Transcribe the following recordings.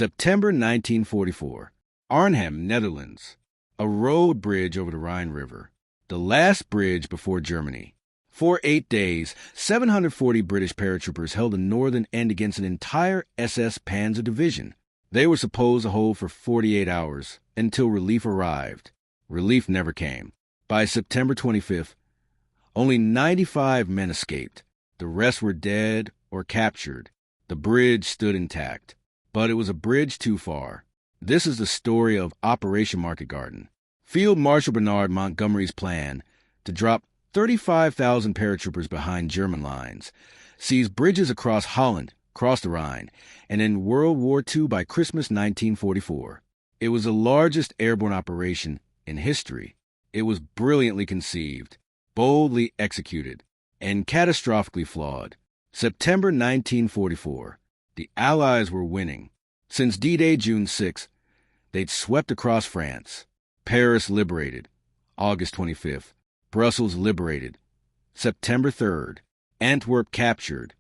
September 1944. Arnhem, Netherlands. A road bridge over the Rhine River. The last bridge before Germany. For 8 days, 740 British paratroopers held the northern end against an entire SS Panzer division. They were supposed to hold for 48 hours until relief arrived. Relief never came. By September 25th, only 95 men escaped. The rest were dead or captured. The bridge stood intact, but it was a bridge too far. This is the story of Operation Market Garden. Field Marshal Bernard Montgomery's plan to drop 35,000 paratroopers behind German lines, sees bridges across Holland, across the Rhine, and in World War II by Christmas 1944. It was the largest airborne operation in history. It was brilliantly conceived, boldly executed, and catastrophically flawed. September 1944. The Allies were winning. Since D-Day, June 6, they'd swept across France. Paris liberated. August 25th. Brussels liberated. September 3rd. Antwerp captured.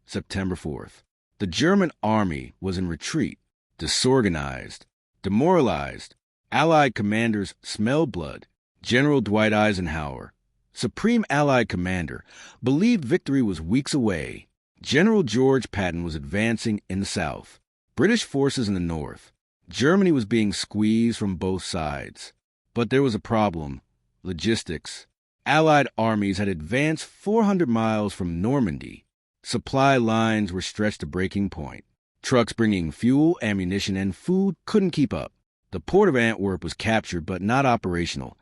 September 4th. The German army was in retreat, disorganized, demoralized. Allied commanders smelled blood. General Dwight Eisenhower, Supreme Allied Commander, believed victory was weeks away. General George Patton was advancing in the south. British forces in the north. Germany was being squeezed from both sides. But there was a problem: logistics. Allied armies had advanced 400 miles from Normandy. Supply lines were stretched to breaking point. Trucks bringing fuel, ammunition, and food couldn't keep up. The port of Antwerp was captured but not operational.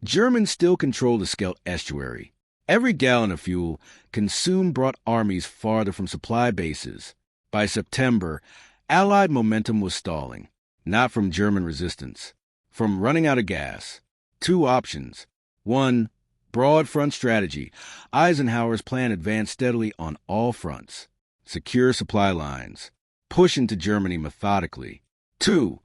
Germans still controlled the Scheldt estuary. Every gallon of fuel consumed brought armies farther from supply bases. By September, Allied momentum was stalling, not from German resistance, from running out of gas. Two options. One, broad front strategy. Eisenhower's plan advanced steadily on all fronts. Secure supply lines. Push into Germany methodically. Two,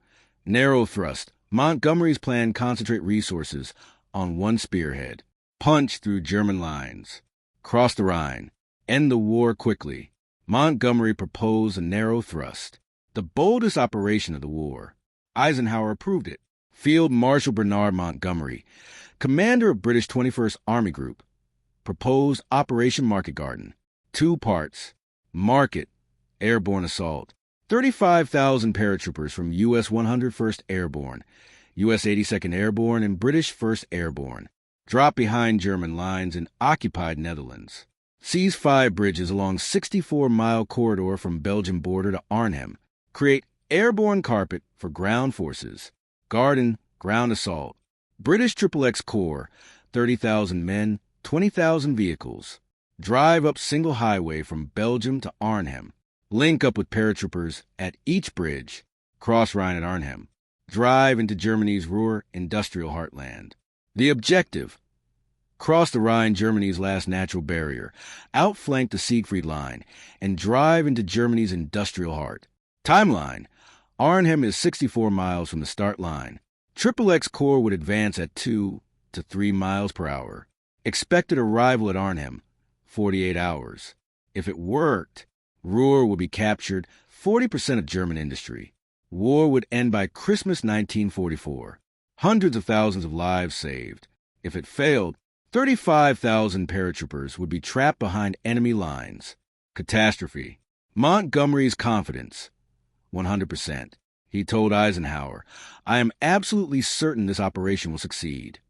narrow thrust. Montgomery's plan concentrate resources on one spearhead. Punch through German lines. Cross the Rhine. End the war quickly. Montgomery proposed a narrow thrust, the boldest operation of the war. Eisenhower approved it. Field Marshal Bernard Montgomery, commander of British 21st Army Group, proposed Operation Market Garden. 2 parts. Market, airborne assault. 35,000 paratroopers from U.S. 101st Airborne, U.S. 82nd Airborne, and British 1st Airborne dropped behind German lines in occupied Netherlands. Seize 5 bridges along 64-mile corridor from Belgian border to Arnhem. Create airborne carpet for ground forces. Garden, ground assault. British XXX Corps, 30,000 men, 20,000 vehicles. Drive up single highway from Belgium to Arnhem. Link up with paratroopers at each bridge. Cross Rhine at Arnhem. Drive into Germany's Ruhr industrial heartland. The objective: cross the Rhine, Germany's last natural barrier, outflank the Siegfried Line, and drive into Germany's industrial heart. Timeline: Arnhem is 64 miles from the start line. XXX Corps would advance at 2 to 3 miles per hour. Expected arrival at Arnhem, 48 hours. If it worked, Ruhr would be captured, 40% of German industry. War would end by Christmas 1944. Hundreds of thousands of lives saved. If it failed, 35,000 paratroopers would be trapped behind enemy lines. Catastrophe. Montgomery's confidence: 100%. He told Eisenhower, "I am absolutely certain this operation will succeed."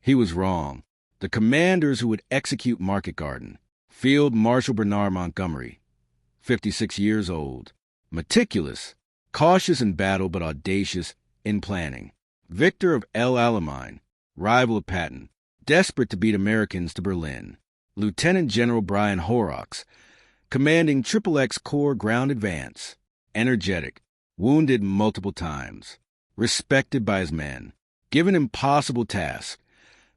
He was wrong. The commanders who would execute Market Garden: Field Marshal Bernard Montgomery, 56 years old, meticulous, cautious in battle but audacious in planning. Victor of El Alamein, rival of Patton, desperate to beat Americans to Berlin. Lieutenant General Brian Horrocks, commanding XXX Corps ground advance. Energetic, wounded multiple times, respected by his men. Given impossible task: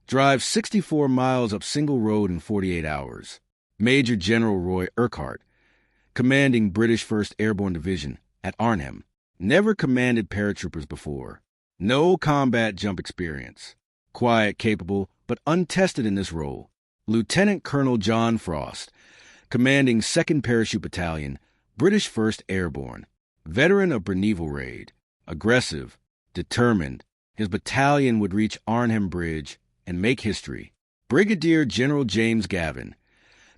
drive 64 miles up single road in 48 hours. Major General Roy Urquhart, commanding British 1st Airborne Division at Arnhem. Never commanded paratroopers before. No combat jump experience. Quiet, capable, but untested in this role. Lieutenant Colonel John Frost, commanding 2nd Parachute Battalion, British 1st Airborne. Veteran of Berneval Raid, aggressive, determined, his battalion would reach Arnhem Bridge and make history. Brigadier General James Gavin,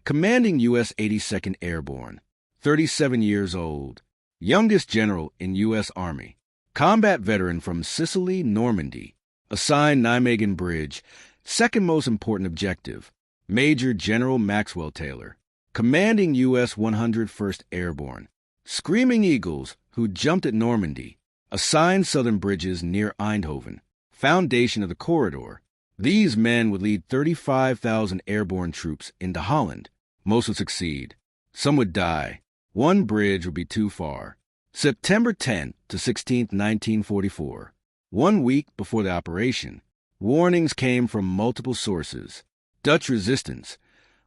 commanding U.S. 82nd Airborne, 37 years old, youngest general in U.S. Army, combat veteran from Sicily, Normandy, assigned Nijmegen Bridge, second most important objective. Major General Maxwell Taylor, commanding U.S. 101st Airborne, Screaming Eagles, who jumped at Normandy, assigned southern bridges near Eindhoven, foundation of the corridor. These men would lead 35,000 airborne troops into Holland. Most would succeed. Some would die. One bridge would be too far. September 10th to 16th, 1944. 1 week before the operation, warnings came from multiple sources. Dutch resistance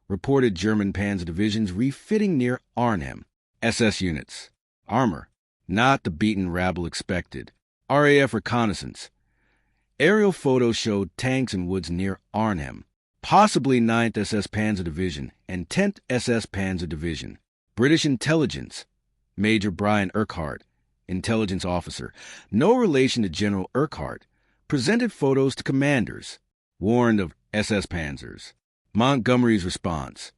reported German panzer divisions refitting near Arnhem. SS units. Armor. Not the beaten rabble expected. RAF reconnaissance. Aerial photos showed tanks in woods near Arnhem. Possibly 9th SS Panzer Division and 10th SS Panzer Division. British intelligence. Major Brian Urquhart, intelligence officer, no relation to General Urquhart, presented photos to commanders, warned of SS Panzers. Montgomery's response.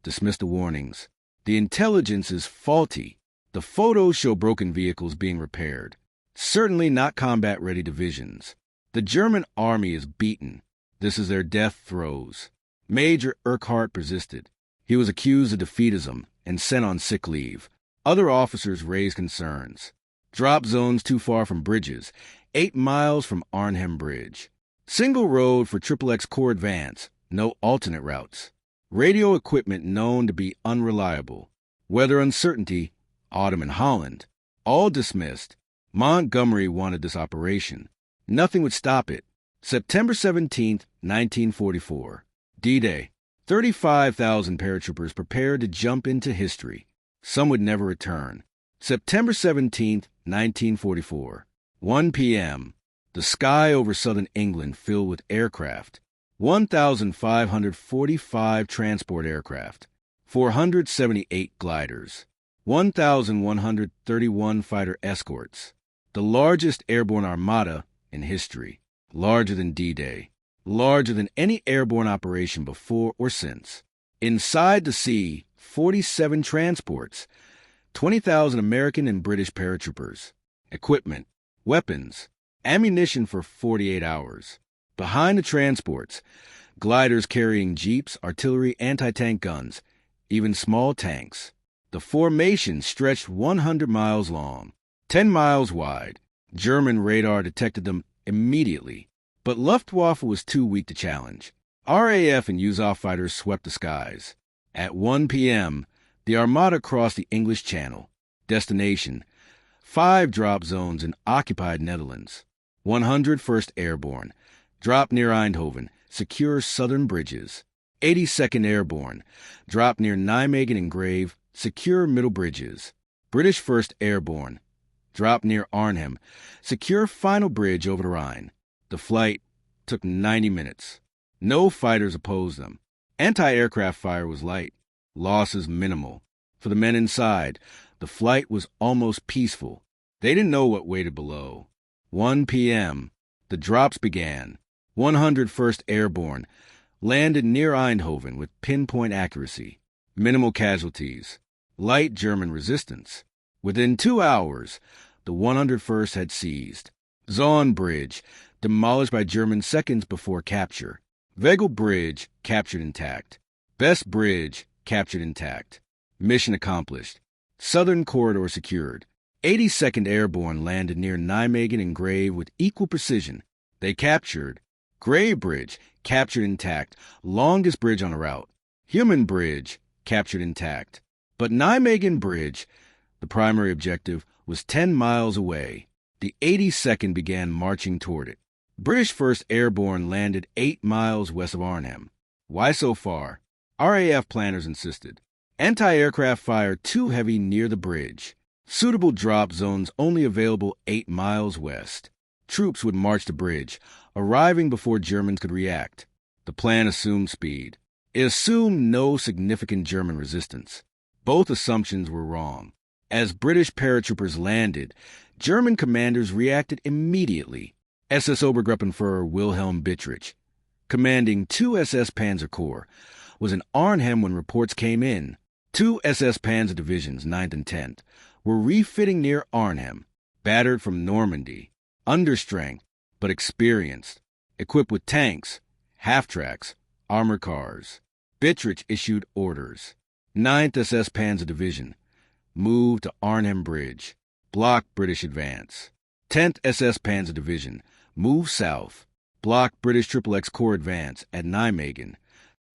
Dismissed the warnings. The intelligence is faulty. The photos show broken vehicles being repaired. Certainly not combat-ready divisions. The German army is beaten. This is their death throes. Major Urquhart persisted. He was accused of defeatism and sent on sick leave. Other officers raised concerns. Drop zones too far from bridges, 8 miles from Arnhem Bridge. Single road for XXX Corps advance, no alternate routes. Radio equipment known to be unreliable. Weather uncertainty, autumn in Holland. All dismissed. Montgomery wanted this operation. Nothing would stop it. September 17th, 1944. D-Day. 35,000 paratroopers prepared to jump into history. Some would never return. September 17th, 1944. 1 p.m. The sky over southern England filled with aircraft. 1,545 transport aircraft. 478 gliders. 1,131 fighter escorts. The largest airborne armada in history. Larger than D-Day. Larger than any airborne operation before or since. Inside the sea, 47 transports. 20,000 American and British paratroopers. Equipment, weapons, ammunition for 48 hours. Behind the transports, gliders carrying jeeps, artillery, anti-tank guns, even small tanks. The formation stretched 100 miles long, 10 miles wide. German radar detected them immediately, but Luftwaffe was too weak to challenge. RAF and USAF fighters swept the skies. At 1 p.m., the Armada crossed the English Channel. Destination: 5 drop zones in occupied Netherlands. 101st Airborne. Drop near Eindhoven. Secure southern bridges. 82nd Airborne. Drop near Nijmegen and Grave. Secure middle bridges. British 1st Airborne. Drop near Arnhem. Secure final bridge over the Rhine. The flight took 90 minutes. No fighters opposed them. Anti-aircraft fire was light. Losses minimal. For the men inside, the flight was almost peaceful. They didn't know what waited below. 1 p.m. The drops began. 101st Airborne landed near Eindhoven with pinpoint accuracy. Minimal casualties. Light German resistance. Within 2 hours, the 101st had seized. Zaun Bridge, demolished by German seconds before capture. Vegel Bridge, captured intact. Best Bridge, captured intact. Mission accomplished. Southern corridor secured. 82nd Airborne landed near Nijmegen and Grave with equal precision. They captured Grave Bridge, captured intact, longest bridge on the route. Human Bridge, captured intact. But Nijmegen Bridge, the primary objective, was 10 miles away. The 82nd began marching toward it. British 1st Airborne landed 8 miles west of Arnhem. Why so far? RAF planners insisted. Anti-aircraft fire too heavy near the bridge. Suitable drop zones only available 8 miles west. Troops would march the bridge, arriving before Germans could react. The plan assumed speed. It assumed no significant German resistance. Both assumptions were wrong. As British paratroopers landed, German commanders reacted immediately. SS Obergruppenführer Wilhelm Bittrich, commanding 2 SS Panzer Corps, was in Arnhem when reports came in. 2 SS Panzer Divisions, 9th and 10th, were refitting near Arnhem, battered from Normandy, understrength but experienced, equipped with tanks, half-tracks, armored cars. Bittrich issued orders. 9th SS Panzer Division, move to Arnhem Bridge, block British advance. 10th SS Panzer Division, move south, block British XXX Corps advance at Nijmegen.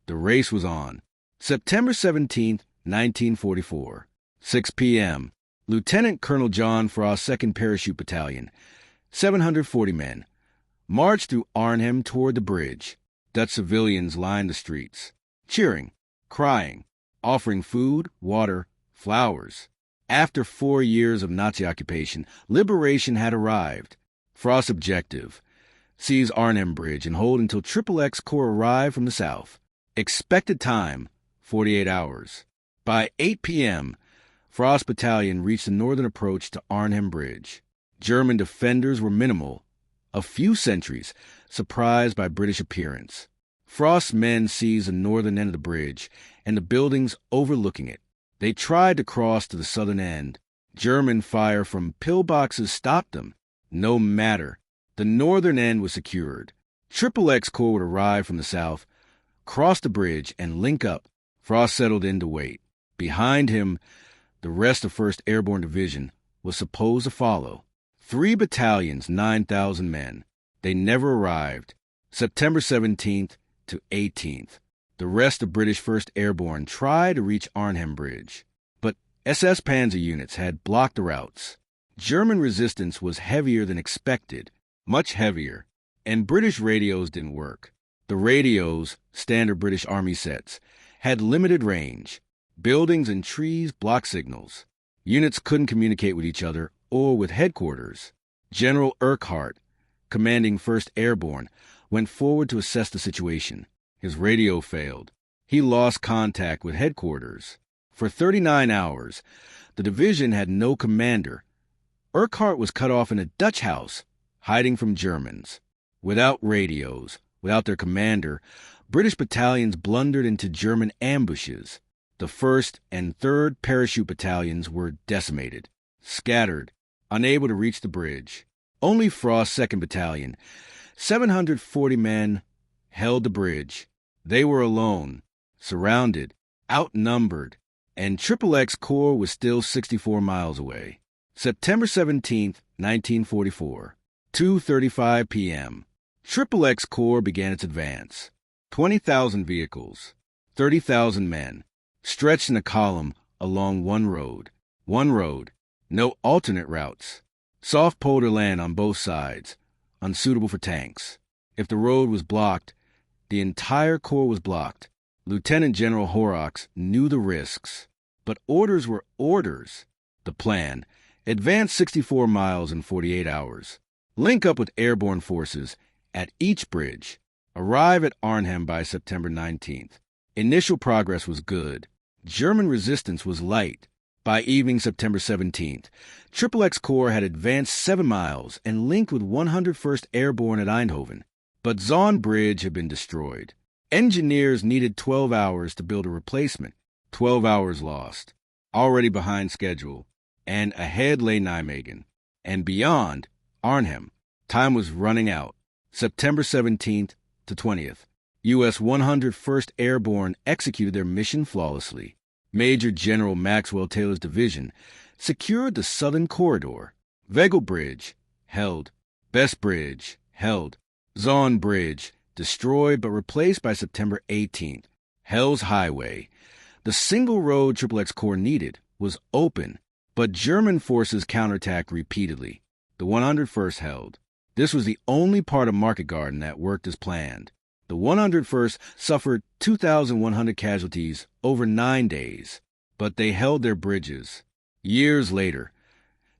The race was on. September 17, 1944, 6 p.m., Lieutenant Colonel John Frost, 2nd Parachute Battalion, 740 men, marched through Arnhem toward the bridge. Dutch civilians lined the streets, cheering, crying, offering food, water, flowers. After 4 years of Nazi occupation, liberation had arrived. Frost's objective: seize Arnhem Bridge and hold until XXX Corps arrived from the south. Expected time, 48 hours. By 8 p.m., Frost's battalion reached the northern approach to Arnhem Bridge. German defenders were minimal. A few sentries, surprised by British appearance. Frost's men seized the northern end of the bridge and the buildings overlooking it. They tried to cross to the southern end. German fire from pillboxes stopped them. No matter. The northern end was secured. XXX Corps would arrive from the south, cross the bridge, and link up. Frost settled in to wait. Behind him, the rest of 1st Airborne Division was supposed to follow. 3 battalions, 9,000 men. They never arrived. September 17th to 18th. The rest of British 1st Airborne tried to reach Arnhem Bridge, but SS Panzer units had blocked the routes. German resistance was heavier than expected, much heavier, and British radios didn't work. The radios, standard British Army sets, had limited range. Buildings and trees blocked signals. Units couldn't communicate with each other or with headquarters. General Urquhart, commanding 1st Airborne, went forward to assess the situation. His radio failed. He lost contact with headquarters. For 39 hours, the division had no commander. Urquhart was cut off in a Dutch house, hiding from Germans. Without radios, without their commander, British battalions blundered into German ambushes. The 1st and 3rd Parachute Battalions were decimated, scattered, unable to reach the bridge. Only Frost's 2nd Battalion, 740 men, held the bridge. They were alone, surrounded, outnumbered, and XXX Corps was still 64 miles away. September 17, 1944, 2:35 p.m. XXX Corps began its advance. 20,000 vehicles, 30,000 men, stretched in a column along one road. One road, no alternate routes. Soft polder land on both sides, unsuitable for tanks. If the road was blocked, the entire corps was blocked. Lieutenant General Horrocks knew the risks, but orders were orders. The plan: advance 64 miles in 48 hours. Link up with airborne forces at each bridge. Arrive at Arnhem by September 19th. Initial progress was good. German resistance was light. By evening September 17th, XXX Corps had advanced 7 miles and linked with 101st Airborne at Eindhoven. But Zoon Bridge had been destroyed. Engineers needed 12 hours to build a replacement. 12 hours lost. Already behind schedule. And ahead lay Nijmegen. And beyond, Arnhem. Time was running out. September 17th to 20th. U.S. 101st Airborne executed their mission flawlessly. Major General Maxwell Taylor's division secured the southern corridor. Vegel Bridge, held. Best Bridge, held. Zoon Bridge, destroyed but replaced by September 18th. Hell's Highway, the single road XXX Corps needed, was open, but German forces counterattacked repeatedly. The 101st held. This was the only part of Market Garden that worked as planned. The 101st suffered 2,100 casualties over 9 days, but they held their bridges. Years later,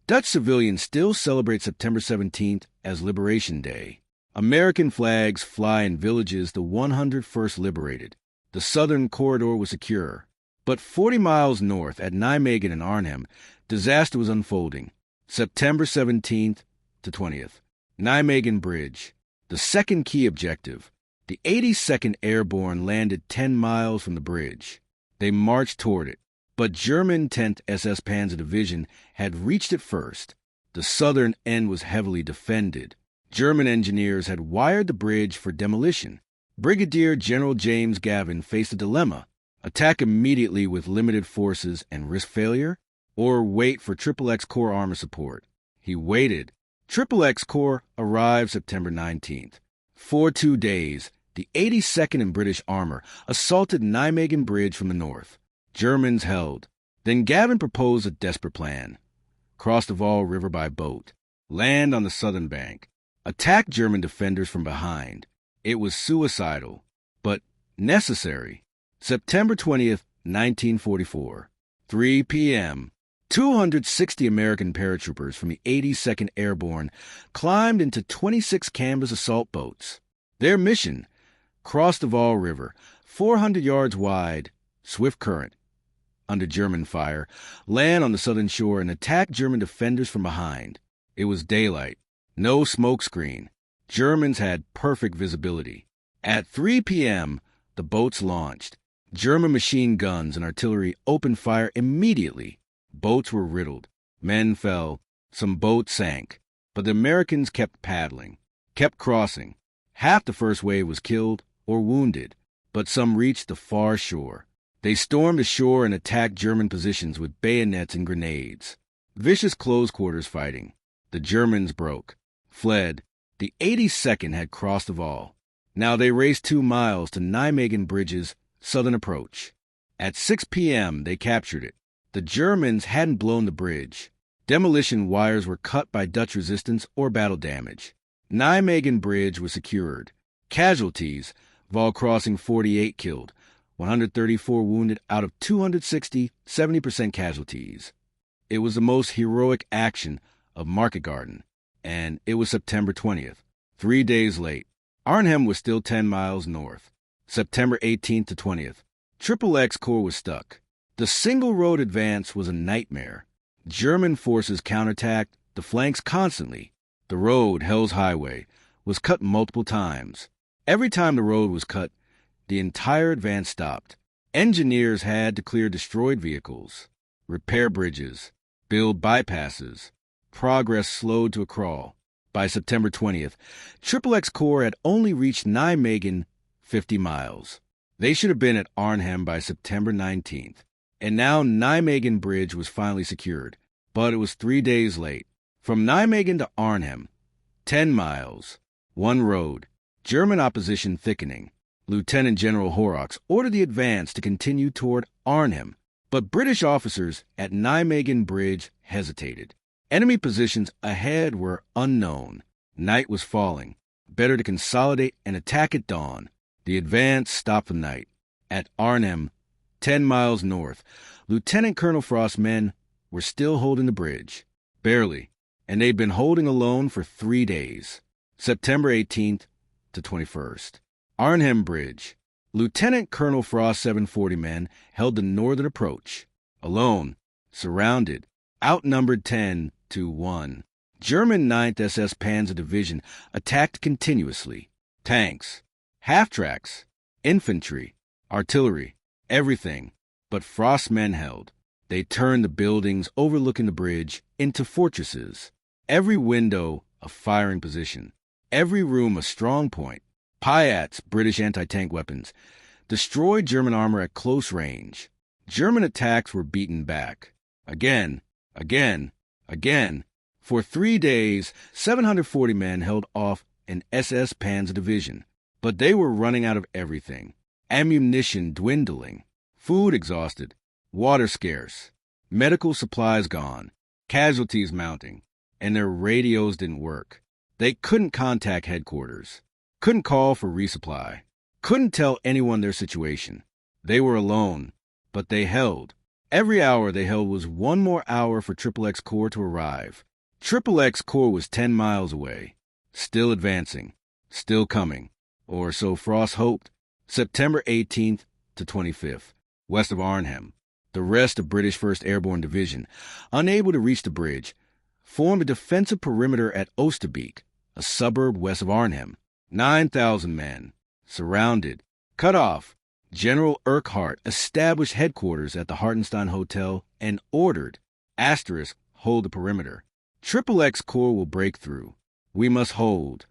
Dutch civilians still celebrate September 17th as Liberation Day. American flags fly in villages the 101st liberated. The southern corridor was secure. But 40 miles north at Nijmegen and Arnhem, Disaster was unfolding. September 17th to 20th. Nijmegen Bridge. The second key objective. The 82nd Airborne landed 10 miles from the bridge. They marched toward it, but German 10th SS Panzer Division had reached it first. The southern end was heavily defended. German engineers had wired the bridge for demolition. Brigadier General James Gavin faced a dilemma: attack immediately with limited forces and risk failure, or wait for XXX Corps armor support. He waited. XXX Corps arrived September 19th. For 2 days, the 82nd and British armor assaulted Nijmegen Bridge from the north. Germans held. Then Gavin proposed a desperate plan. Cross the Vaal River by boat. Land on the southern bank. Attack German defenders from behind. It was suicidal, but necessary. September 20th, 1944. 3 p.m. 260 American paratroopers from the 82nd Airborne climbed into 26 canvas assault boats. Their mission: cross the Vaal River, 400 yards wide, swift current, under German fire, land on the southern shore and attack German defenders from behind. It was daylight, no smoke screen. Germans had perfect visibility. At 3 p.m., the boats launched. German machine guns and artillery opened fire immediately. Boats were riddled. Men fell. Some boats sank. But the Americans kept paddling, kept crossing. Half the first wave was killed or wounded, but some reached the far shore. They stormed ashore and attacked German positions with bayonets and grenades. Vicious close quarters fighting. The Germans broke, fled. The 82nd had crossed the Vaal. Now they raced 2 miles to Nijmegen Bridge's southern approach. At 6 p.m., they captured it. The Germans hadn't blown the bridge. Demolition wires were cut by Dutch resistance or battle damage. Nijmegen Bridge was secured. Casualties: Vaal crossing 48 killed, 134 wounded out of 260, 70% casualties. It was the most heroic action of Market Garden, and it was September 20th, 3 days late. Arnhem was still 10 miles north. September 18th to 20th. XXX Corps was stuck. The single-road advance was a nightmare. German forces counterattacked the flanks constantly. The road, Hell's Highway, was cut multiple times. Every time the road was cut, the entire advance stopped. Engineers had to clear destroyed vehicles, repair bridges, build bypasses. Progress slowed to a crawl. By September 20th, XXX Corps had only reached Nijmegen 50 miles. They should have been at Arnhem by September 19th. And now Nijmegen Bridge was finally secured, but it was 3 days late. From Nijmegen to Arnhem, 10 miles, one road, German opposition thickening. Lieutenant General Horrocks ordered the advance to continue toward Arnhem, but British officers at Nijmegen Bridge hesitated. Enemy positions ahead were unknown. Night was falling. Better to consolidate and attack at dawn. The advance stopped for night. At Arnhem, 10 miles north, Lieutenant Colonel Frost's men were still holding the bridge. Barely. And they'd been holding alone for 3 days. September 18th to 21st. Arnhem Bridge. Lieutenant Colonel Frost's 740 men held the northern approach. Alone. Surrounded. Outnumbered 10-1. German 9th SS Panzer Division attacked continuously. Tanks, half-tracks, infantry, artillery, everything. But Frost's men held. They turned the buildings overlooking the bridge into fortresses. Every window a firing position. Every room a strong point. Piats, British anti-tank weapons, destroyed German armor at close range. German attacks were beaten back. Again. For 3 days, 740 men held off an SS Panzer Division. But they were running out of everything. Ammunition dwindling. Food exhausted. Water scarce. Medical supplies gone. Casualties mounting. And their radios didn't work. They couldn't contact headquarters. Couldn't call for resupply. Couldn't tell anyone their situation. They were alone, but they held. Every hour they held was 1 more hour for XXX Corps to arrive. XXX Corps was 10 miles away. Still advancing. Still coming. Or so Frost hoped. September 18th to 25th, west of Arnhem. The rest of British 1st Airborne Division, unable to reach the bridge, formed a defensive perimeter at Oosterbeek, a suburb west of Arnhem. 9,000 men, surrounded, cut off. General Urquhart established headquarters at the Hartenstein Hotel and ordered, hold the perimeter. XXX Corps will break through. We must hold.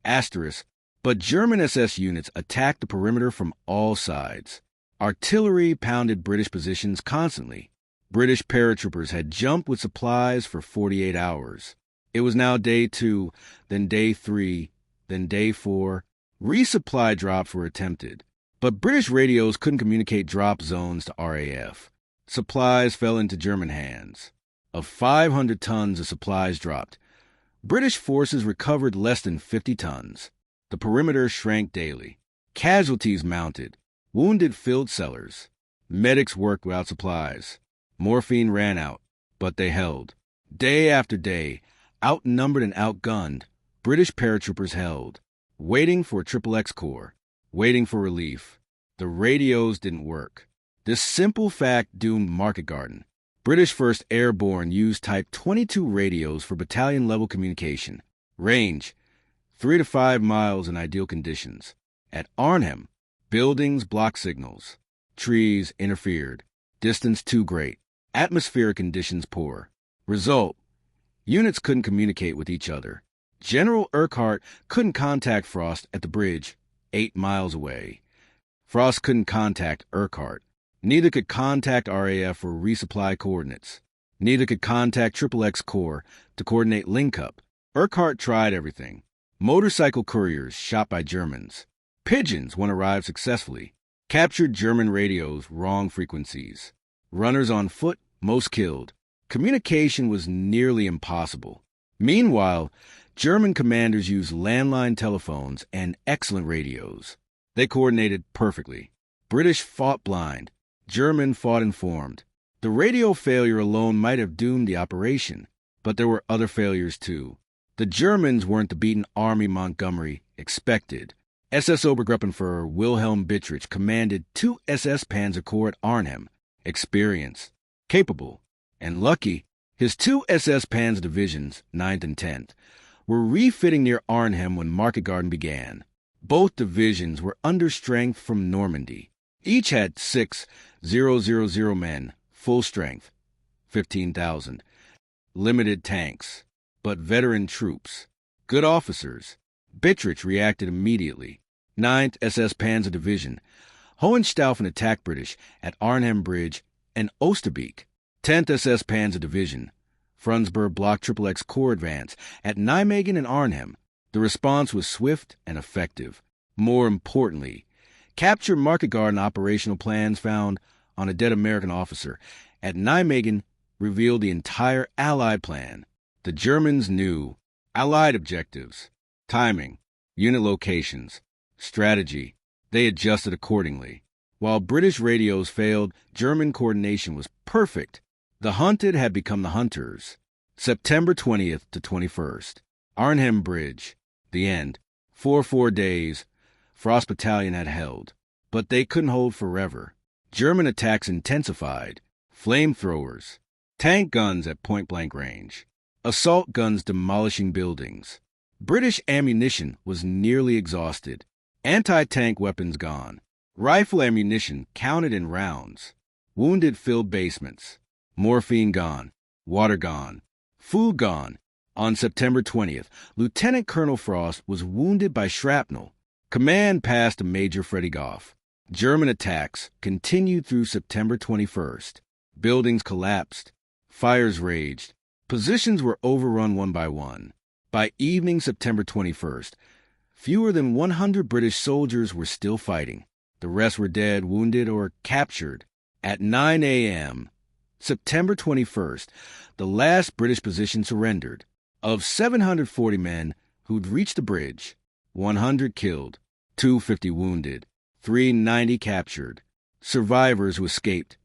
But German SS units attacked the perimeter from all sides. Artillery pounded British positions constantly. British paratroopers had jumped with supplies for 48 hours. It was now day 2, then day 3, then day 4. Resupply drops were attempted, but British radios couldn't communicate drop zones to RAF. Supplies fell into German hands. Of 500 tons of supplies dropped, British forces recovered less than 50 tons. The perimeter shrank daily. Casualties mounted. Wounded filled cellars. Medics worked without supplies. Morphine ran out, but they held. Day after day, outnumbered and outgunned, British paratroopers held, waiting for XXX Corps, waiting for relief. The radios didn't work. This simple fact doomed Market Garden. British 1st Airborne used Type 22 radios for battalion-level communication. Range, 3 to 5 miles in ideal conditions. At Arnhem, buildings blocked signals. Trees interfered. Distance too great. Atmospheric conditions poor. Result, units couldn't communicate with each other. General Urquhart couldn't contact Frost at the bridge, 8 miles away. Frost couldn't contact Urquhart. Neither could contact RAF for resupply coordinates. Neither could contact XXX Corps to coordinate link-up. Urquhart tried everything. Motorcycle couriers shot by Germans. Pigeons, when arrived successfully, captured German radios, wrong frequencies. Runners on foot, most killed. Communication was nearly impossible. Meanwhile, German commanders used landline telephones and excellent radios. They coordinated perfectly. British fought blind. German fought informed. The radio failure alone might have doomed the operation, but there were other failures too. The Germans weren't the beaten Army Montgomery expected. SS Obergruppenführer Wilhelm Bittrich commanded 2 SS Panzer Corps at Arnhem. Experienced, capable, and lucky, his 2 SS Panzer divisions, 9th and 10th, were refitting near Arnhem when Market Garden began. Both divisions were under strength from Normandy. Each had 6,000 men, full strength, 15,000, limited tanks, but veteran troops, good officers. Bittrich reacted immediately. 9th SS Panzer Division, Hohenstaufen attacked British at Arnhem Bridge and Oosterbeek. 10th SS Panzer Division, Frundsberg blocked XXX Corps advance at Nijmegen and Arnhem. The response was swift and effective. More importantly, capture Market Garden operational plans found on a dead American officer at Nijmegen revealed the entire Allied plan. The Germans knew Allied objectives, timing, unit locations, strategy. They adjusted accordingly. While British radios failed, German coordination was perfect. The hunted had become the hunters. September 20th to 21st. Arnhem Bridge. The end. 4 days. Frost Battalion had held. But they couldn't hold forever. German attacks intensified. Flamethrowers. Tank guns at point-blank range. Assault guns demolishing buildings. British ammunition was nearly exhausted. Anti-tank weapons gone. Rifle ammunition counted in rounds. Wounded filled basements. Morphine gone. Water gone. Food gone. On September 20th, Lieutenant Colonel Frost was wounded by shrapnel. Command passed to Major Freddie Goff. German attacks continued through September 21st. Buildings collapsed. Fires raged. Positions were overrun one by one. By evening September 21st, fewer than 100 British soldiers were still fighting. The rest were dead, wounded, or captured. At 9 a.m., September 21st, the last British position surrendered. Of 740 men who'd reached the bridge, 100 killed, 250 wounded, 390 captured. Survivors who escaped,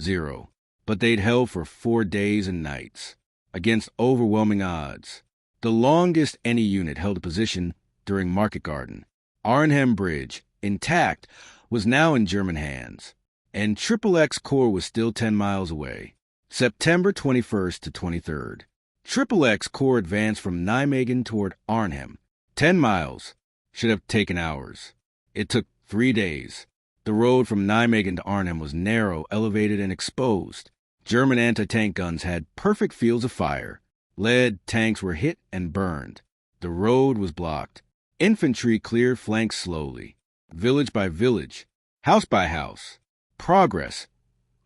0. But they'd held for 4 days and nights, against overwhelming odds. The longest any unit held a position during Market Garden. Arnhem Bridge, intact, was now in German hands. and XXX Corps was still 10 miles away. September 21st to 23rd. XXX Corps advanced from Nijmegen toward Arnhem. 10 miles. Should have taken hours. It took 3 days. The road from Nijmegen to Arnhem was narrow, elevated, and exposed. German anti-tank guns had perfect fields of fire. Lead tanks were hit and burned. The road was blocked. Infantry cleared flanks slowly, village by village, house by house. Progress,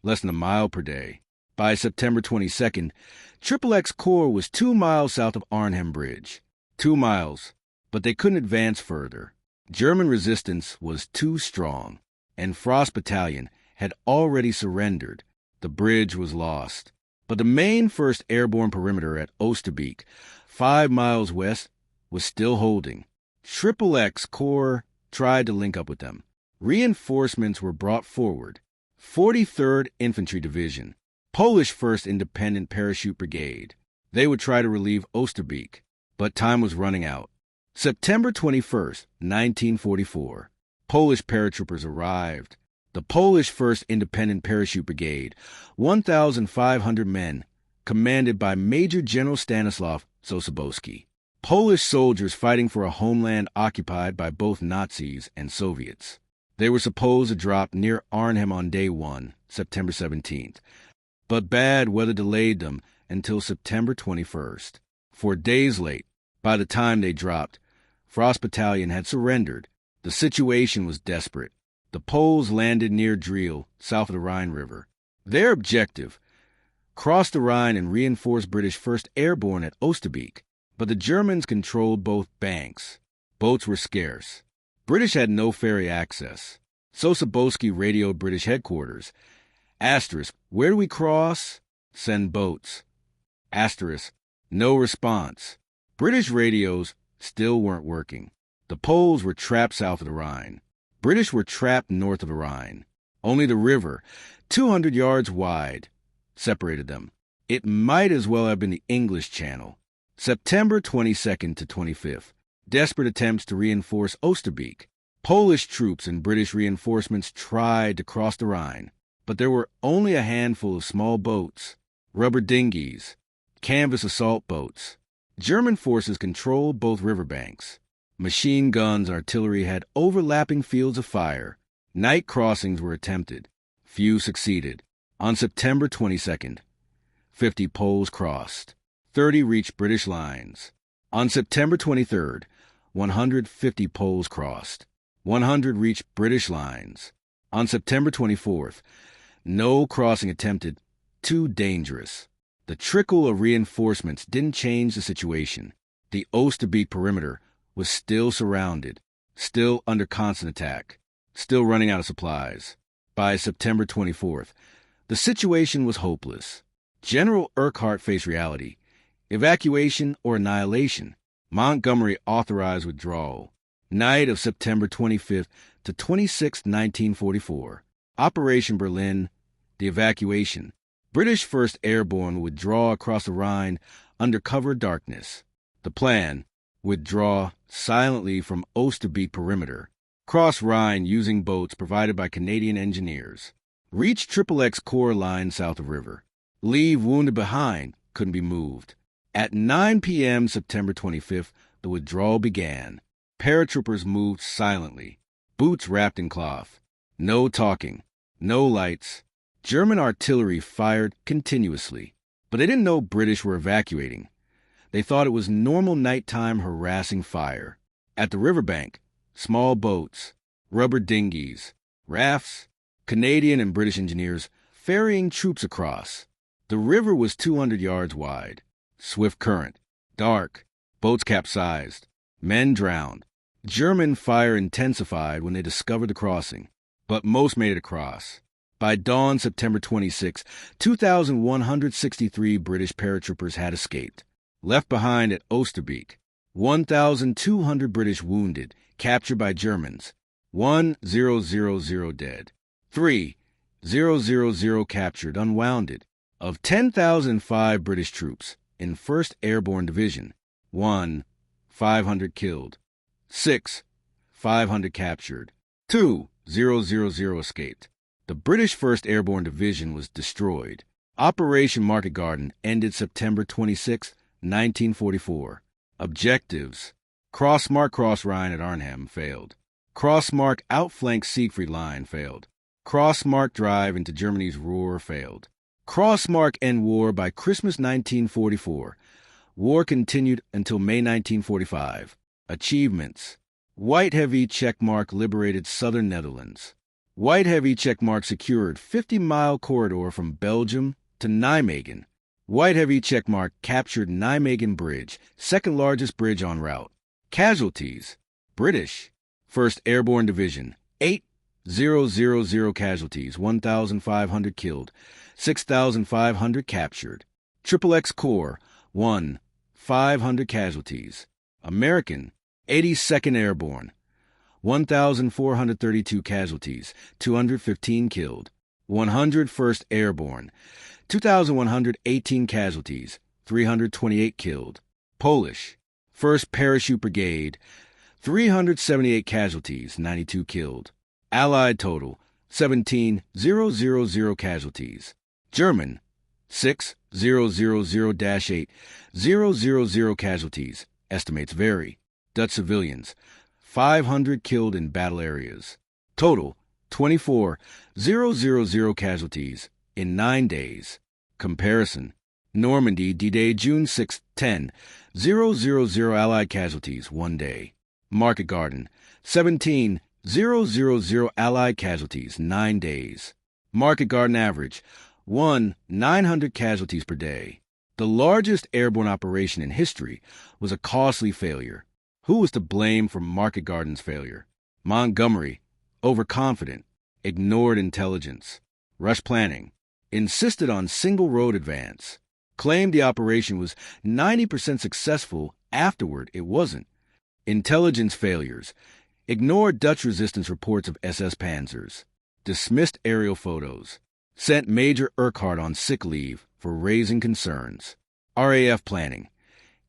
less than a mile per day. By September 22nd, XXX Corps was 2 miles south of Arnhem Bridge. 2 miles, but they couldn't advance further. German resistance was too strong, and Frost Battalion had already surrendered. The bridge was lost. But the main 1st Airborne perimeter at Oosterbeek, 5 miles west, was still holding. XXX Corps tried to link up with them. Reinforcements were brought forward. 43rd Infantry Division, Polish 1st Independent Parachute Brigade. They would try to relieve Oosterbeek, but time was running out. September 21st, 1944. Polish paratroopers arrived. The Polish 1st Independent Parachute Brigade, 1,500 men, commanded by Major General Stanislaw Sosabowski. Polish soldiers fighting for a homeland occupied by both Nazis and Soviets. They were supposed to drop near Arnhem on day 1, September 17th, but bad weather delayed them until September 21st. 4 days late, by the time they dropped, Frost Battalion had surrendered. The situation was desperate. The Poles landed near Driel, south of the Rhine River. Their objective, cross the Rhine and reinforce British 1st Airborne at Oosterbeek, but the Germans controlled both banks. Boats were scarce. British had no ferry access. Sosabowski radioed British headquarters. Asterisk, where do we cross? Send boats. Asterisk, no response. British radios still weren't working. The Poles were trapped south of the Rhine. British were trapped north of the Rhine. Only the river, 200 yards wide, separated them. It might as well have been the English Channel. September 22nd to 25th. Desperate attempts to reinforce Oosterbeek. Polish troops and British reinforcements tried to cross the Rhine, but there were only a handful of small boats, rubber dinghies, canvas assault boats. German forces controlled both riverbanks. Machine guns and artillery had overlapping fields of fire. Night crossings were attempted. Few succeeded. On September 22nd, 50 Poles crossed. 30 reached British lines. On September 23rd, 150 Poles crossed. 100 reached British lines. On September 24th, no crossing attempted. Too dangerous. The trickle of reinforcements didn't change the situation. The Oosterbeek perimeter was still surrounded, still under constant attack, still running out of supplies. By September 24th, the situation was hopeless. General Urquhart faced reality: evacuation or annihilation. Montgomery authorized withdrawal. Night of September 25th to 26th, 1944. Operation Berlin, the evacuation. British 1st Airborne would withdraw across the Rhine under cover of darkness. The plan: withdraw silently from Oosterbeek perimeter, cross Rhine using boats provided by Canadian engineers, reach XXX Corps line south of river, leave wounded behind, couldn't be moved. At 9 p.m. September 25th, the withdrawal began. Paratroopers moved silently, boots wrapped in cloth. No talking, no lights. German artillery fired continuously, but they didn't know British were evacuating. They thought it was normal nighttime harassing fire. At the riverbank, small boats, rubber dinghies, rafts, Canadian and British engineers ferrying troops across. The river was 200 yards wide. Swift current, dark, boats capsized, men drowned. German fire intensified when they discovered the crossing, but most made it across. By dawn, September 26, 2,163 British paratroopers had escaped. Left behind at Oosterbeek, 1,200 British wounded, captured by Germans, 1,000 dead, 3,000 captured, unwounded. Of 10,005 British troops in 1st Airborne Division, 1,500 killed, 6,500 captured, 2,000 escaped. The British 1st Airborne Division was destroyed. Operation Market Garden ended September 26, 1944. Objectives: Crossmark Cross Rhine at Arnhem failed. Crossmark outflank Siegfried Line failed. Crossmark drive into Germany's Ruhr failed. Crossmark end war by Christmas 1944. War continued until May 1945. Achievements: White Heavy checkmark liberated southern Netherlands. White Heavy checkmark secured 50-mile corridor from Belgium to Nijmegen. White Heavy checkmark captured Nijmegen Bridge, second largest bridge en route. Casualties: British 1st Airborne Division, 8,000 casualties, 1,500 killed, 6,500 captured. XXX Corps, 1,500 casualties. American 82nd Airborne, 1,432 casualties, 215 killed. 101st Airborne, 2,118 casualties, 328 killed. Polish 1st Parachute Brigade, 378 casualties, 92 killed. Allied total, 17,000 casualties. German 6,000-8,000 casualties, estimates vary. Dutch civilians, 500 killed in battle areas. Total, 24,000 casualties in 9 days. Comparison: Normandy D-Day, June 6, 10,000 Allied casualties, 1 day. Market Garden, 17,000 Allied casualties, 9 days. Market Garden average, 900 casualties per day. The largest airborne operation in history was a costly failure. Who was to blame for Market Garden's failure? Montgomery, overconfident, ignored intelligence, rushed planning, insisted on single road advance, claimed the operation was 90% successful. Afterward, it wasn't. Intelligence failures, ignored Dutch resistance reports of SS panzers, dismissed aerial photos, sent Major Urquhart on sick leave for raising concerns. RAF planning,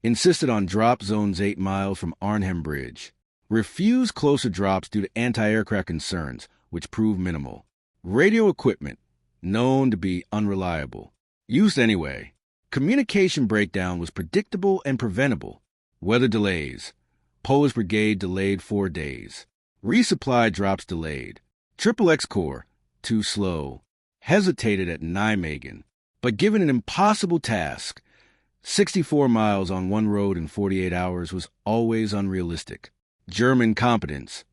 insisted on drop zones 8 miles from Arnhem Bridge, refused closer drops due to anti-aircraft concerns, which proved minimal. Radio equipment, known to be unreliable, used anyway. Communication breakdown was predictable and preventable. Weather delays, Polish Brigade delayed 4 days. Resupply drops delayed. XXX Corps, too slow, hesitated at Nijmegen, but given an impossible task, 64 miles on one road in 48 hours was always unrealistic. German competence,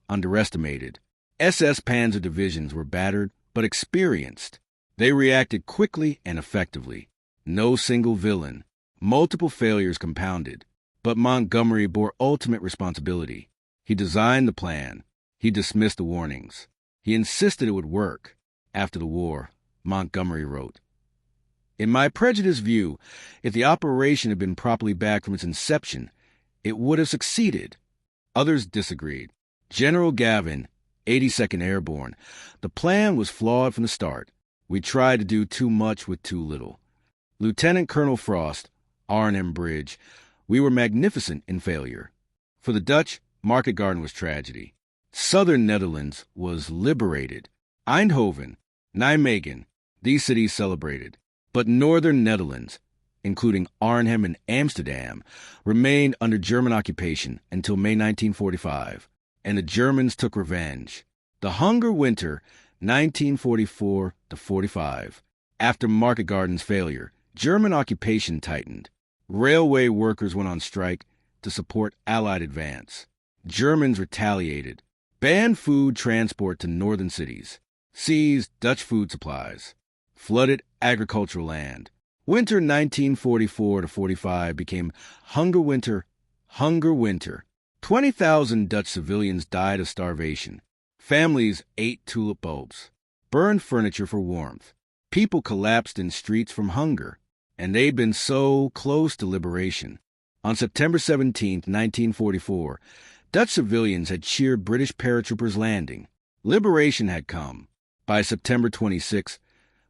underestimated. SS Panzer divisions were battered but experienced. They reacted quickly and effectively. No single villain. Multiple failures compounded. But Montgomery bore ultimate responsibility. He designed the plan. He dismissed the warnings. He insisted it would work. After the war, Montgomery wrote, "In my prejudiced view, if the operation had been properly backed from its inception, it would have succeeded." Others disagreed. General Gavin, 82nd Airborne, "The plan was flawed from the start. We tried to do too much with too little." Lieutenant Colonel Frost, Arnhem Bridge, "We were magnificent in failure." For the Dutch, Market Garden was tragedy. Southern Netherlands was liberated. Eindhoven, Nijmegen, these cities celebrated. But northern Netherlands, including Arnhem and Amsterdam, remained under German occupation until May 1945, and the Germans took revenge. The Hunger Winter, 1944-45. After Market Garden's failure, German occupation tightened. Railway workers went on strike to support Allied advance. Germans retaliated, banned food transport to northern cities, seized Dutch food supplies, flooded agricultural land. Winter 1944-45 became Hunger Winter. 20,000 Dutch civilians died of starvation. Families ate tulip bulbs, burned furniture for warmth. People collapsed in streets from hunger, and they'd been so close to liberation. On September 17, 1944, Dutch civilians had cheered British paratroopers landing. Liberation had come. By September 26,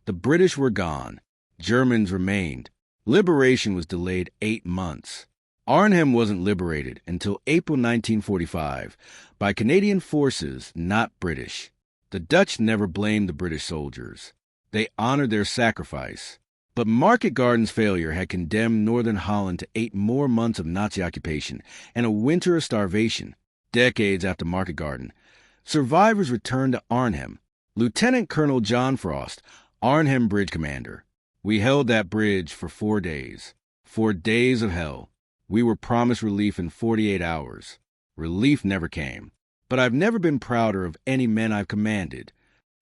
the British were gone. Germans remained. Liberation was delayed 8 months. Arnhem wasn't liberated until April 1945 by Canadian forces, not British. The Dutch never blamed the British soldiers. They honored their sacrifice. But Market Garden's failure had condemned Northern Holland to 8 more months of Nazi occupation and a winter of starvation. Decades after Market Garden, survivors returned to Arnhem. Lieutenant Colonel John Frost, Arnhem Bridge Commander. We held that bridge for 4 days. 4 days of hell. We were promised relief in 48 hours. Relief never came. But I've never been prouder of any men I've commanded.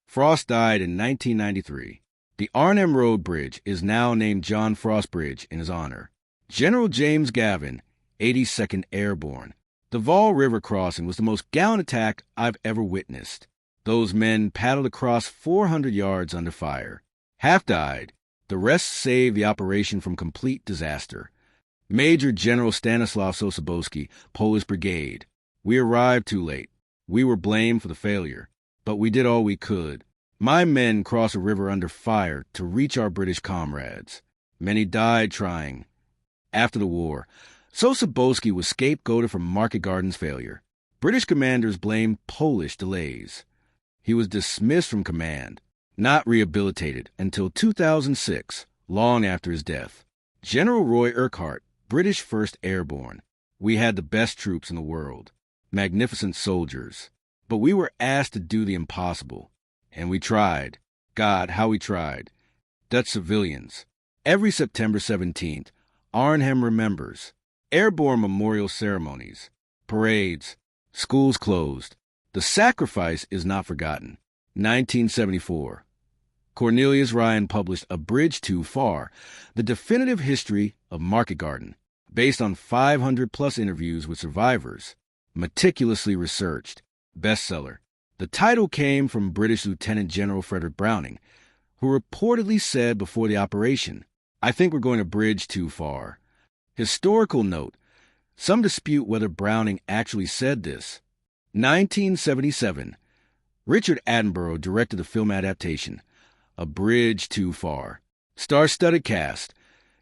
Frost died in 1993. The Arnhem Road Bridge is now named John Frost Bridge in his honor. General James Gavin, 82nd Airborne. The Vaal River crossing was the most gallant attack I've ever witnessed. Those men paddled across 400 yards under fire. Half died. The rest saved the operation from complete disaster. Major General Stanislaw Sosabowski, Polish Brigade. We arrived too late. We were blamed for the failure, but we did all we could. My men crossed a river under fire to reach our British comrades. Many died trying. After the war, Sosabowski was scapegoated for Market Garden's failure. British commanders blamed Polish delays. He was dismissed from command, not rehabilitated until 2006, long after his death. General Roy Urquhart, British 1st Airborne. We had the best troops in the world, magnificent soldiers, but we were asked to do the impossible. And we tried. God, how we tried. Dutch civilians. Every September 17th, Arnhem remembers. Airborne memorial ceremonies, parades, schools closed. The sacrifice is not forgotten. 1974. Cornelius Ryan published A Bridge Too Far, the definitive history of Market Garden, based on 500-plus interviews with survivors, meticulously researched, bestseller. The title came from British Lieutenant General Frederick Browning, who reportedly said before the operation, "I think we're going a bridge too far." Historical note, some dispute whether Browning actually said this. 1977, Richard Attenborough directed the film adaptation, A Bridge Too Far. Star-studded cast,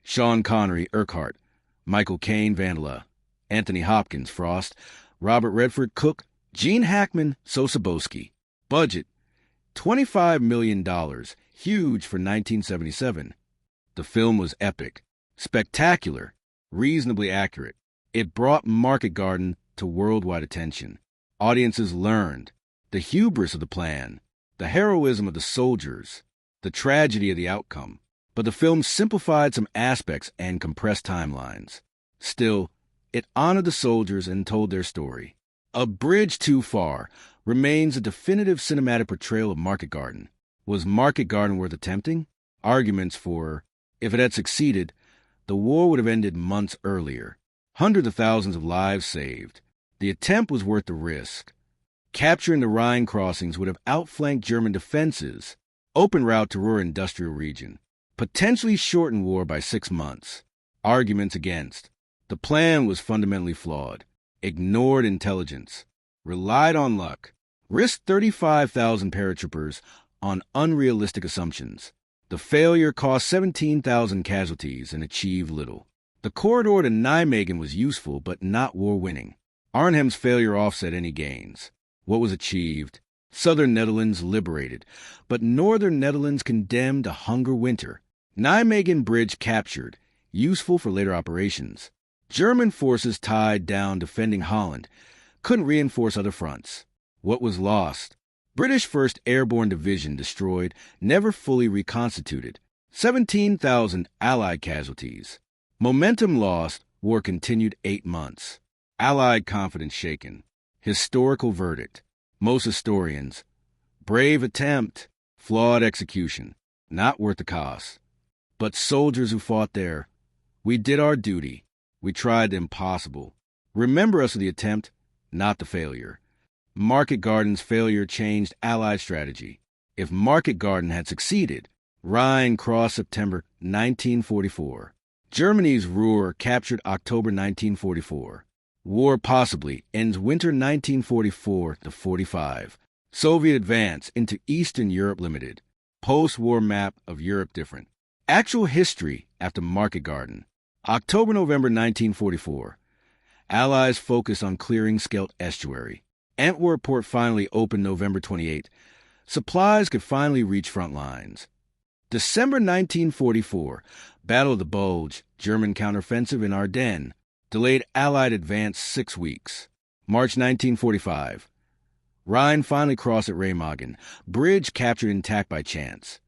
Sean Connery, Urquhart, Michael Caine, Vanilla, Anthony Hopkins, Frost, Robert Redford, Cook, Gene Hackman, Sosabowski. Budget, $25 million, huge for 1977. The film was epic, spectacular, reasonably accurate. It brought Market Garden to worldwide attention. Audiences learned the hubris of the plan, the heroism of the soldiers, the tragedy of the outcome. But the film simplified some aspects and compressed timelines. Still, it honored the soldiers and told their story. A Bridge Too Far remains a definitive cinematic portrayal of Market Garden. Was Market Garden worth attempting? Arguments for, if it had succeeded, the war would have ended months earlier. Hundreds of thousands of lives saved. The attempt was worth the risk. Capturing the Rhine crossings would have outflanked German defenses, open route to Ruhr industrial region, potentially shortened war by 6 months. Arguments against. The plan was fundamentally flawed. Ignored intelligence, relied on luck, risked 35,000 paratroopers on unrealistic assumptions. The failure cost 17,000 casualties and achieved little. The corridor to Nijmegen was useful but not war-winning. Arnhem's failure offset any gains. What was achieved? Southern Netherlands liberated, but Northern Netherlands condemned a hunger winter. Nijmegen Bridge captured, useful for later operations. German forces tied down defending Holland, couldn't reinforce other fronts. What was lost? British 1st Airborne Division destroyed, never fully reconstituted. 17,000 Allied casualties. Momentum lost, war continued 8 months. Allied confidence shaken. Historical verdict. Most historians. Brave attempt, flawed execution. Not worth the cost. But soldiers who fought there, we did our duty. We tried the impossible. Remember us for the attempt, not the failure. Market Garden's failure changed Allied strategy. If Market Garden had succeeded, Rhine crossed September 1944. Germany's Ruhr captured October 1944. War possibly ends winter 1944-45. Soviet advance into Eastern Europe limited. Post-war map of Europe different. Actual history after Market Garden. October-November 1944. Allies focused on clearing Scheldt Estuary. Antwerp port finally opened November 28. Supplies could finally reach front lines. December 1944, Battle of the Bulge, German counteroffensive in Ardennes, delayed Allied advance 6 weeks. March 1945, Rhine finally crossed at Remagen, bridge captured intact by chance.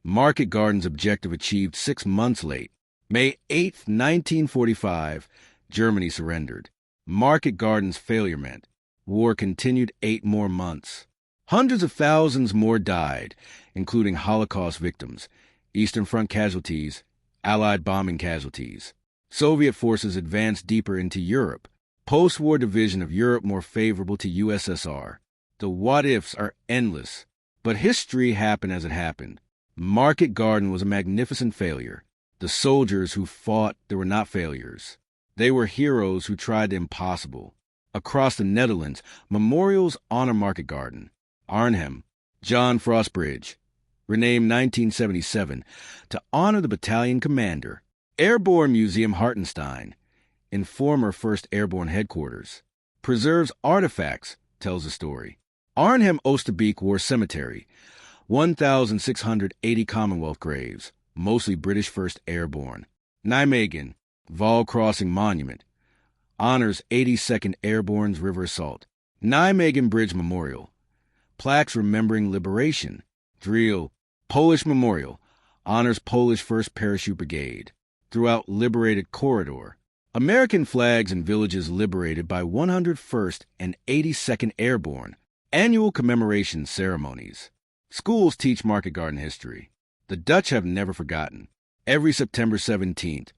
Market Garden's objective achieved 6 months late. May 8, 1945, Germany surrendered. Market Garden's failure meant war continued 8 more months. Hundreds of thousands more died, including Holocaust victims, Eastern Front casualties, Allied bombing casualties. Soviet forces advanced deeper into Europe. Post-war division of Europe more favorable to USSR. The what-ifs are endless, but history happened as it happened. Market Garden was a magnificent failure. The soldiers who fought, they were not failures. They were heroes who tried the impossible. Across the Netherlands, memorials honor Market Garden. Arnhem, John Frost Bridge, renamed 1977 to honor the battalion commander. Airborne Museum Hartenstein, in former 1st Airborne headquarters, preserves artifacts, tells a story. Arnhem Oosterbeek War Cemetery, 1,680 Commonwealth graves, mostly British 1st Airborne. Nijmegen, Val Crossing Monument, honors 82nd Airborne's river assault. Nijmegen Bridge Memorial, plaques remembering liberation. Driel, Polish Memorial, honors Polish 1st Parachute Brigade. Throughout liberated corridor, American flags in villages liberated by 101st and 82nd Airborne. Annual commemoration ceremonies. Schools teach Market Garden history. The Dutch have never forgotten. Every September 17th,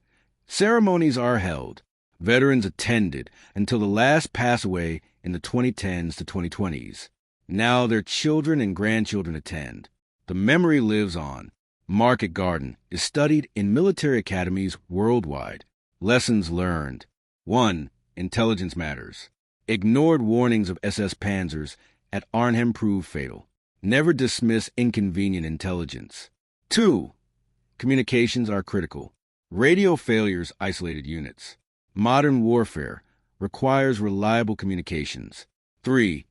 ceremonies are held. Veterans attended until the last pass away in the 2010s to 2020s. Now their children and grandchildren attend. The memory lives on. Market Garden is studied in military academies worldwide. Lessons learned. 1. Intelligence matters. Ignored warnings of SS panzers at Arnhem proved fatal. Never dismiss inconvenient intelligence. 2. Communications are critical. Radio failures isolated units. Modern warfare requires reliable communications. 3.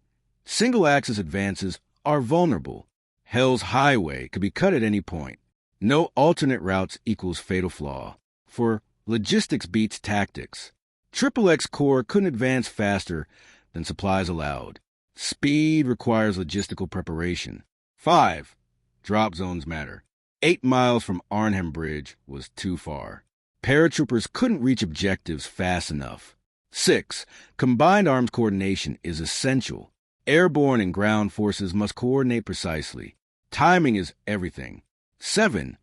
Single-axis advances are vulnerable. Hell's highway could be cut at any point. No alternate routes equals fatal flaw. For logistics beats tactics. XXX Corps couldn't advance faster than supplies allowed. Speed requires logistical preparation. 5. Drop zones matter. 8 miles from Arnhem Bridge was too far. Paratroopers couldn't reach objectives fast enough. 6. Combined arms coordination is essential. Airborne and ground forces must coordinate precisely. Timing is everything. 7.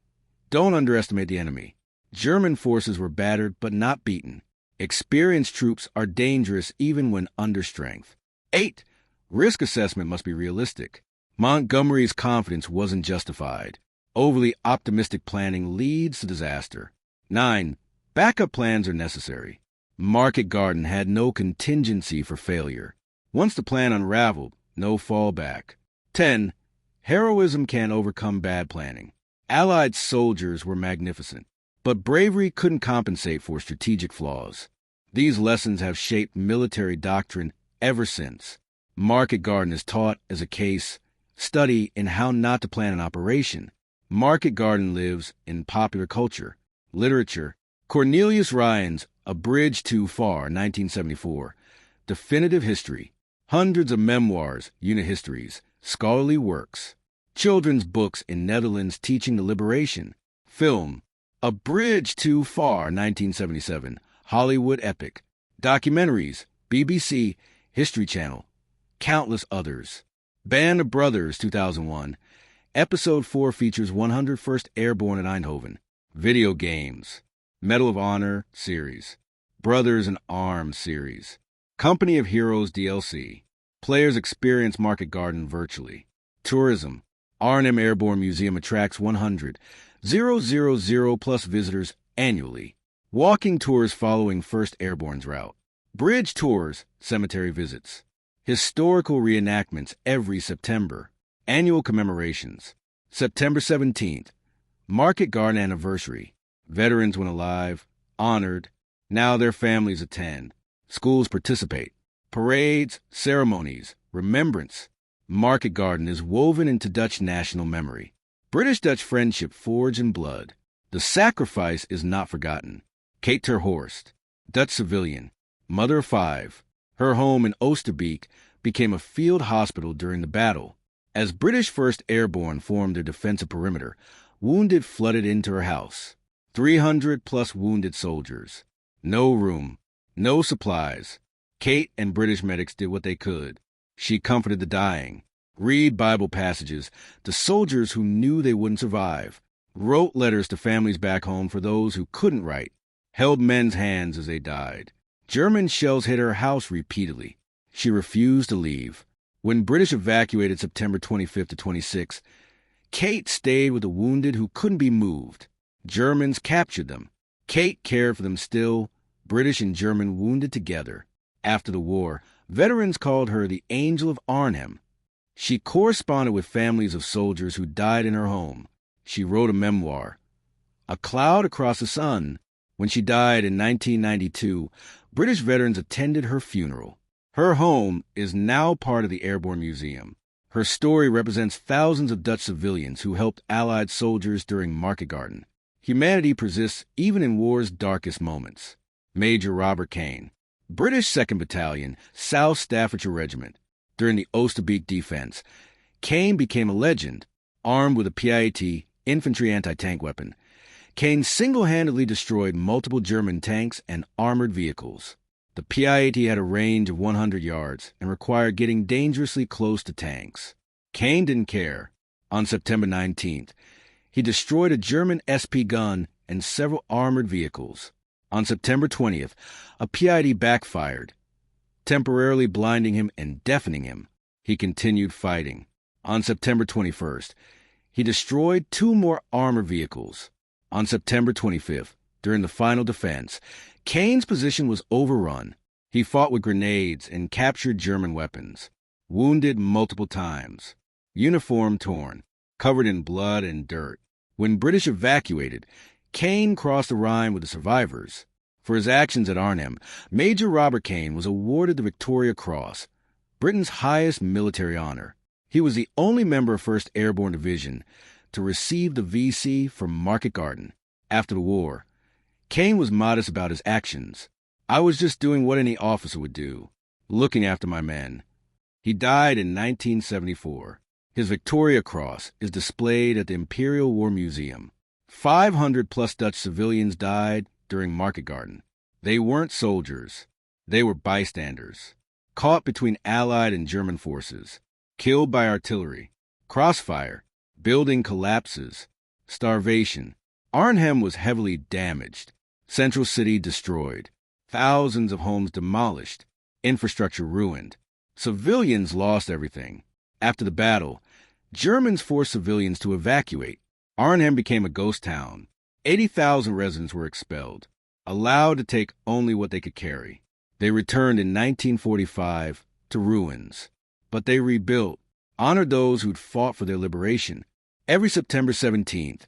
Don't underestimate the enemy. German forces were battered but not beaten. Experienced troops are dangerous even when under strength. 8. Risk assessment must be realistic. Montgomery's confidence wasn't justified. Overly optimistic planning leads to disaster. 9. Backup plans are necessary. Market Garden had no contingency for failure. Once the plan unraveled, no fallback. 10. Heroism can overcome bad planning. Allied soldiers were magnificent, but bravery couldn't compensate for strategic flaws. These lessons have shaped military doctrine ever since. Market Garden is taught as a case study in how not to plan an operation. Market Garden lives in popular culture, literature. Cornelius Ryan's A Bridge Too Far, 1974. Definitive history. Hundreds of memoirs, unit histories, scholarly works. Children's books in Netherlands teaching the liberation. Film. A Bridge Too Far, 1977. Hollywood epic. Documentaries. BBC, History Channel. Countless others. Band of Brothers, 2001. Episode 4 features 101st Airborne at Eindhoven. Video games. Medal of Honor series. Brothers in Arms series. Company of Heroes DLC. Players experience Market Garden virtually. Tourism. Arnhem Airborne Museum attracts 100,000 plus visitors annually. Walking tours following 1st Airborne's route. Bridge tours, cemetery visits. Historical reenactments every September. Annual commemorations. September 17th. Market Garden anniversary. Veterans when alive, honored. Now their families attend. Schools participate. Parades, ceremonies, remembrance. Market Garden is woven into Dutch national memory. British-Dutch friendship forged in blood. The sacrifice is not forgotten. Kate ter Horst, Dutch civilian, mother of 5. Her home in Oosterbeek became a field hospital during the battle. As British 1st Airborne formed their defensive perimeter, wounded flooded into her house. 300-plus wounded soldiers. No room, no supplies. Kate and British medics did what they could. She comforted the dying, read Bible passages to soldiers who knew they wouldn't survive, wrote letters to families back home for those who couldn't write, held men's hands as they died. German shells hit her house repeatedly. She refused to leave. When British evacuated September 25th to 26th, Kate stayed with the wounded who couldn't be moved. Germans captured them. Kate cared for them still, British and German wounded together. After the war, veterans called her the Angel of Arnhem. She corresponded with families of soldiers who died in her home. She wrote a memoir, A Cloud Across the Sun. When she died in 1992, British veterans attended her funeral. Her home is now part of the Airborne Museum. Her story represents thousands of Dutch civilians who helped Allied soldiers during Market Garden. Humanity persists even in war's darkest moments. Major Robert Kane, British 2nd Battalion, South Staffordshire Regiment. During the Oosterbeek defense, Kane became a legend. Armed with a PIAT, infantry anti-tank weapon, Kane single-handedly destroyed multiple German tanks and armored vehicles. The PIAT had a range of 100 yards and required getting dangerously close to tanks. Kane didn't care. On September 19th, he destroyed a German SP gun and several armored vehicles. On September 20th, a PIAT backfired, temporarily blinding him and deafening him. He continued fighting. On September 21st, he destroyed 2 more armored vehicles. On September 25th, during the final defense, Kane's position was overrun. He fought with grenades and captured German weapons. Wounded multiple times. Uniform torn, covered in blood and dirt. When British evacuated, Kane crossed the Rhine with the survivors. For his actions at Arnhem, Major Robert Kane was awarded the Victoria Cross, Britain's highest military honor. He was the only member of 1st Airborne Division to receive the VC from Market Garden. After the war, Kane was modest about his actions. I was just doing what any officer would do, looking after my men. He died in 1974. His Victoria Cross is displayed at the Imperial War Museum. 500-plus Dutch civilians died during Market Garden. They weren't soldiers. They were bystanders, caught between Allied and German forces, killed by artillery, crossfire, building collapses, starvation. Arnhem was heavily damaged, central city destroyed, thousands of homes demolished, infrastructure ruined. Civilians lost everything. After the battle, Germans forced civilians to evacuate. Arnhem became a ghost town. 80,000 residents were expelled, allowed to take only what they could carry. They returned in 1945 to ruins, but they rebuilt, honored those who'd fought for their liberation. Every September 17th,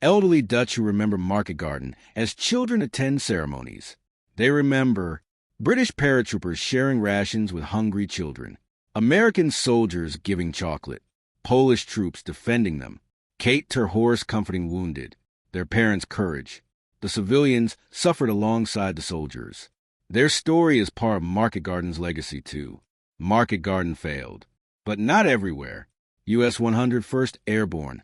elderly Dutch who remember Market Garden as children attend ceremonies. They remember British paratroopers sharing rations with hungry children, American soldiers giving chocolate, Polish troops defending them, Kate ter Horst comforting wounded, their parents' courage. The civilians suffered alongside the soldiers. Their story is part of Market Garden's legacy, too. Market Garden failed, but not everywhere. U.S. 101st Airborne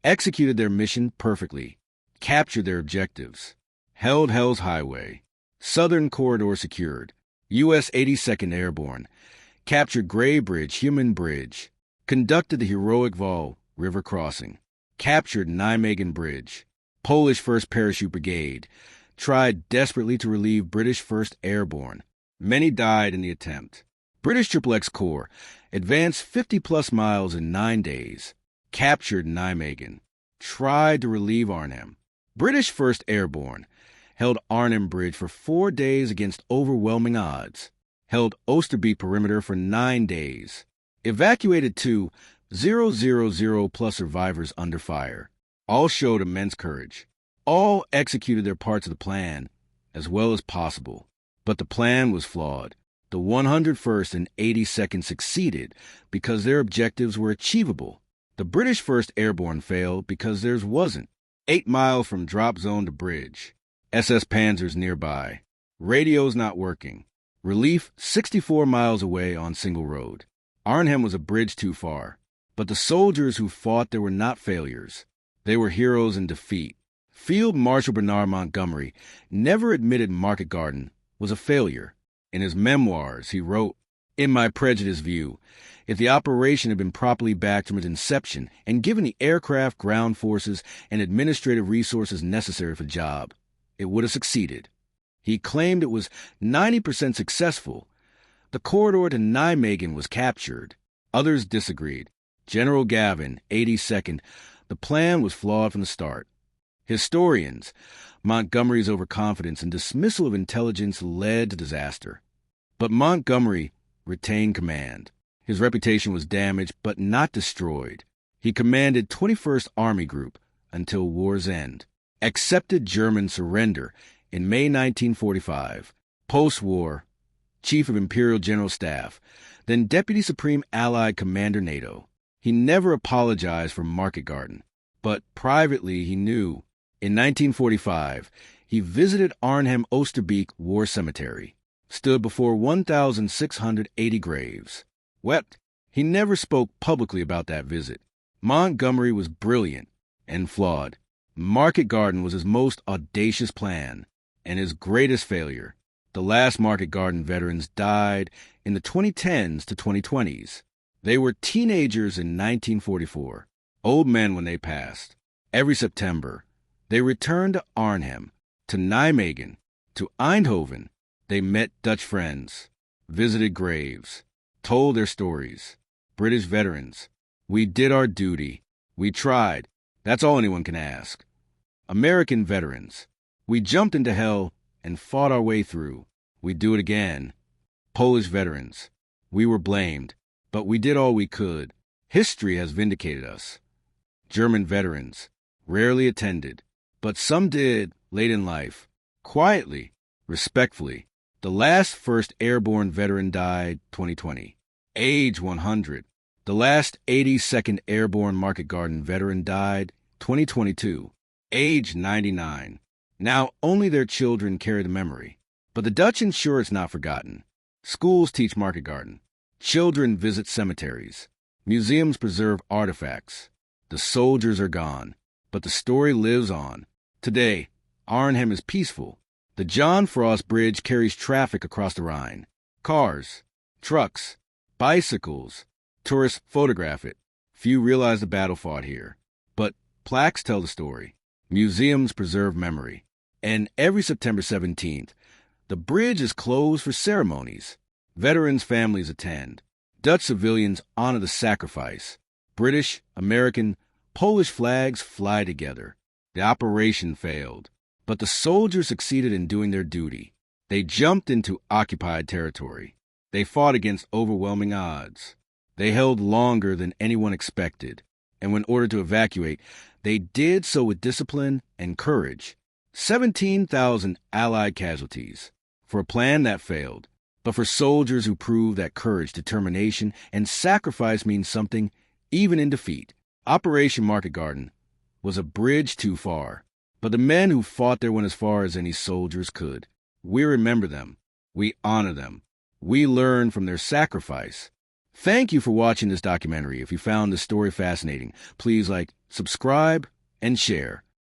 executed their mission perfectly, captured their objectives, held Hell's Highway, Southern Corridor secured. U.S. 82nd Airborne captured Gray Bridge, Human Bridge, conducted the heroic Vol River crossing, captured Nijmegen Bridge. Polish 1st Parachute Brigade tried desperately to relieve British 1st Airborne. Many died in the attempt. British XXX Corps advanced 50-plus miles in 9 days, captured Nijmegen, tried to relieve Arnhem. British 1st Airborne held Arnhem Bridge for 4 days against overwhelming odds, held Oosterbeek perimeter for 9 days, evacuated 2,000-plus survivors under fire. All showed immense courage. All executed their parts of the plan as well as possible. But the plan was flawed. The 101st and 82nd succeeded because their objectives were achievable. The British 1st Airborne failed because theirs wasn't. 8 miles from drop zone to bridge. SS Panzers nearby. Radios not working. Relief 64 miles away on single road. Arnhem was a bridge too far. But the soldiers who fought there were not failures. They were heroes in defeat. Field Marshal Bernard Montgomery never admitted Market Garden was a failure. In his memoirs, he wrote, "In my prejudiced view, if the operation had been properly backed from its inception and given the aircraft, ground forces, and administrative resources necessary for the job, it would have succeeded." He claimed it was 90% successful. The corridor to Nijmegen was captured. Others disagreed. General Gavin, 82nd, the plan was flawed from the start. Historians, Montgomery's overconfidence and dismissal of intelligence led to disaster. But Montgomery retained command. His reputation was damaged but not destroyed. He commanded 21st Army Group until war's end. Accepted German surrender in May 1945. Post-war, Chief of Imperial General Staff, then Deputy Supreme Allied Commander NATO. He never apologized for Market Garden, but privately he knew. In 1945, he visited Arnhem Oosterbeek War Cemetery, stood before 1,680 graves, wept. He never spoke publicly about that visit. Montgomery was brilliant and flawed. Market Garden was his most audacious plan and his greatest failure. The last Market Garden veterans died in the 2010s to 2020s. They were teenagers in 1944, old men when they passed. Every September, they returned to Arnhem, to Nijmegen, to Eindhoven. They met Dutch friends, visited graves, told their stories. British veterans, we did our duty. We tried. That's all anyone can ask. American veterans, we jumped into hell and fought our way through. We do it again. Polish veterans, we were blamed, but we did all we could. History has vindicated us. German veterans, rarely attended, but some did late in life, quietly, respectfully. The last 1st Airborne veteran died 2020, age 100. The last 82nd Airborne Market Garden veteran died 2022, age 99. Now only their children carry the memory, but the Dutch ensure it's not forgotten. Schools teach Market Garden. Children visit cemeteries. Museums preserve artifacts. The soldiers are gone, but the story lives on. Today, Arnhem is peaceful. The John Frost Bridge carries traffic across the Rhine. Cars, trucks, bicycles. Tourists photograph it. Few realize the battle fought here. But plaques tell the story. Museums preserve memory. And every September 17th, the bridge is closed for ceremonies. Veterans' families attend. Dutch civilians honor the sacrifice. British, American, Polish flags fly together. The operation failed, but the soldiers succeeded in doing their duty. They jumped into occupied territory. They fought against overwhelming odds. They held longer than anyone expected, and when ordered to evacuate, they did so with discipline and courage. 17,000 Allied casualties for a plan that failed, but for soldiers who proved that courage, determination, and sacrifice mean something even in defeat. Operation Market Garden was a bridge too far, but the men who fought there went as far as any soldiers could. We remember them. We honor them. We learn from their sacrifice. Thank you for watching this documentary. If you found this story fascinating, please like, subscribe, and share.